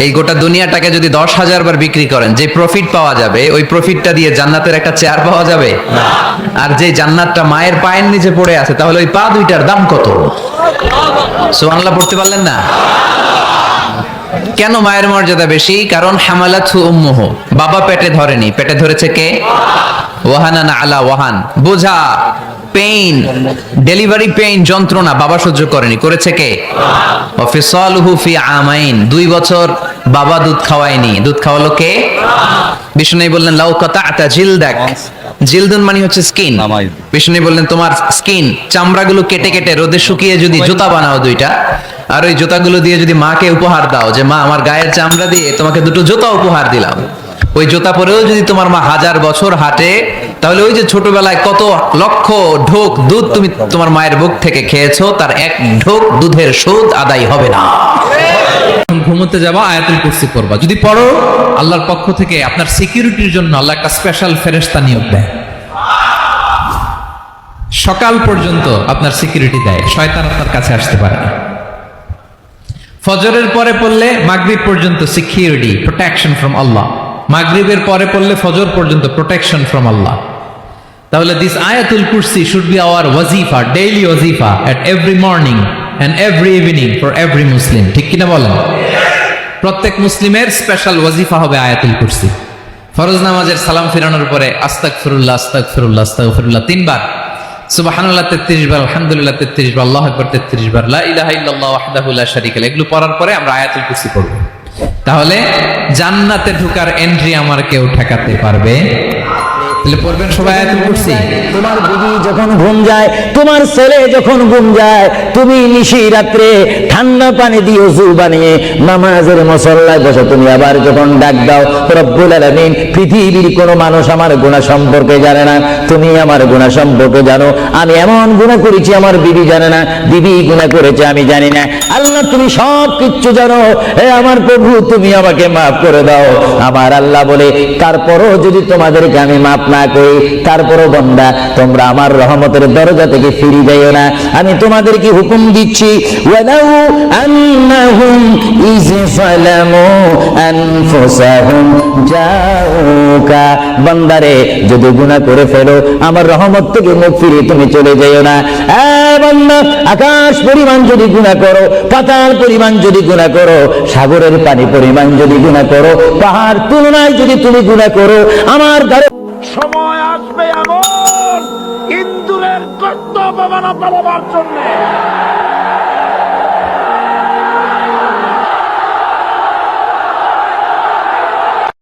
এই গোটা দুনিয়াটাকে যদি 10,000 বার বিক্রি করেন, যে প্রফিট পাওয়া যাবে ওই প্রফিটটা দিয়ে জান্নাতের একটা চেয়ার পাওয়া যাবে? আর যে জান্নাতটা মায়ের পায়ের নিচে পড়ে আছে, তাহলে ওই পা দুইটার দাম কত? সুবহানাল্লাহ পড়তে পারলেন না? কেন মায়ের মর্যাদা বেশি? কারণ হামালাতহু উম্মুহু, বাবা পেটে ধরেনি, পেটে ধরেছে কে? ওয়াহানান আলা ওয়াহান, বোঝা, পেইন, ডেলিভারি পেইন, যন্ত্রণা বাবা সহ্য করেনি, করেছে কে? ওয়া ফিসালুহু ফি আমাইন, 2 বছর বাবা দুধ খাওয়ায়নি, দুধ খাওয়ালো কে? বিষ্ণু বললেন লাউ কাতা'তা জিলদাক, জিলদুন মানে হচ্ছে স্কিন। বিষ্ণু বললেন তোমার স্কিন, চামড়াগুলো কেটে কেটে রোদে শুকিয়ে যদি জুতা বানাও দুইটা, আর ওই জুতাগুলো দিয়ে যদি মাকে উপহার দাও যে মা আমার গায়ের চামড়া দিয়ে তোমাকে দুটো জুতা উপহার দিলাম, ওই জুতা পরেও যদি তোমার মা 1000 বছর হাঁটে, তাহলে ওই যে ছোটবেলায় কত লক্ষ ঢোক দুধ তুমি তোমার মায়ের বুক থেকে খেয়েছো, তার এক ঢোক দুধের সুদ আদায় হবে না। ঘুমোতে যাবা, আয়াতুল কুরসি পড়বা। যদি পড়ো, আল্লাহর পক্ষ থেকে আপনার সিকিউরিটির জন্য আল্লাহ একটা স্পেশাল ফেরেশতা নিয়োগ দেয়। সকাল পর্যন্ত আপনার সিকিউরিটি দেয়, শয়তান আপনার কাছে আসতে পারে না। ফজরের পরে পড়লে মাগরিব পর্যন্ত সিকিউরিটি, প্রোটেকশন ফ্রম আল্লাহ। মাগরিবের পরে পড়লে ফজর পর্যন্ত প্রোটেকশন ফ্রম আল্লাহ। তাহলে this Ayatul Kursi should be our wazifa, daily wazifa at every morning and every evening for every Muslim. ঠিক কিনা বলেন? প্রত্যেক মুসলিমের স্পেশাল ওয়াজিফা হবে আয়াতুল কুরসি। ফরজ নামাজের সালাম ফিরানোর পরে আস্তাগফিরুল্লাহ আস্তাগফিরুল্লাহ আস্তাগফিরুল্লাহ 3 বার, সুবহানাল্লাহ 33 বার, আলহামদুলিল্লাহ 33 বার, আল্লাহু আকবার 33 বার, লা ইলাহা ইল্লাল্লাহ ওয়াহদাহু লা শারীকা লাহু, এগুলো পড়ার পরে আমরা আয়াতুল কুরসি পড়ব। তাহলে জান্নাতে ঢোকার এন্ট্রি আমার কেউ ঠেকাতে পারবে? তাহলে পড়বেন সবাই আয়াতুল কুরসি। তোমার বিবি যখন ঘুম যায়, তোমার ছেলে যখন ঘুম যায়, তুমি নিশি রাত্রে ঠান্ডা পানি দিয়ে ওযু বানিয়ে নামাজের মুসল্লায় বসে তুমি আবার যখন ডাক দাও রব্বুল আলামিন, পৃথিবীর কোনো মানুষ আমার গুনাহ সম্পর্কে জানে না, তুমি আমার গুনাহ সম্পর্কে জানো। আমি এমন গুনাহ করেছি আমার বিবি জানে না, বিবি গুনাহ করেছে আমি জানি না। আল্লাহ তুমি সব কিছু জানো, হে আমার প্রভু তুমি আমাকে মাফ করে দাও। আমার আল্লাহ বলে তারপরও যদি তোমাদেরকে আমি মাফ না করি, তারপরও বান্দা তোমরা আমার রহমতের দরজা থেকে ফিরে যাইও না। আমি তোমাদেরকে হুকুম দিচ্ছি, ওয়ালাউ আন্নাহুম ইয যালামু আনফুসাহুম জাউকা, বান্দারে যদি গুনাহ করে ফেলো আমার রহমত থেকে মুখ ফিরিয়ে তুমি চলে যাইও না। বান্দা, আকাশ পরিমাণ যদি গুনাহ করো, পাতাল পরিমাণ যদি গুনাহ করো, সাগরের পানি পরিমাণ যদি গুনাহ করো, পাহাড় তুলনায় যদি তুমি গুনাহ করো, আমার সময় আসবে এমন ইন্দুরের কর্তব্য বানাবার জন্য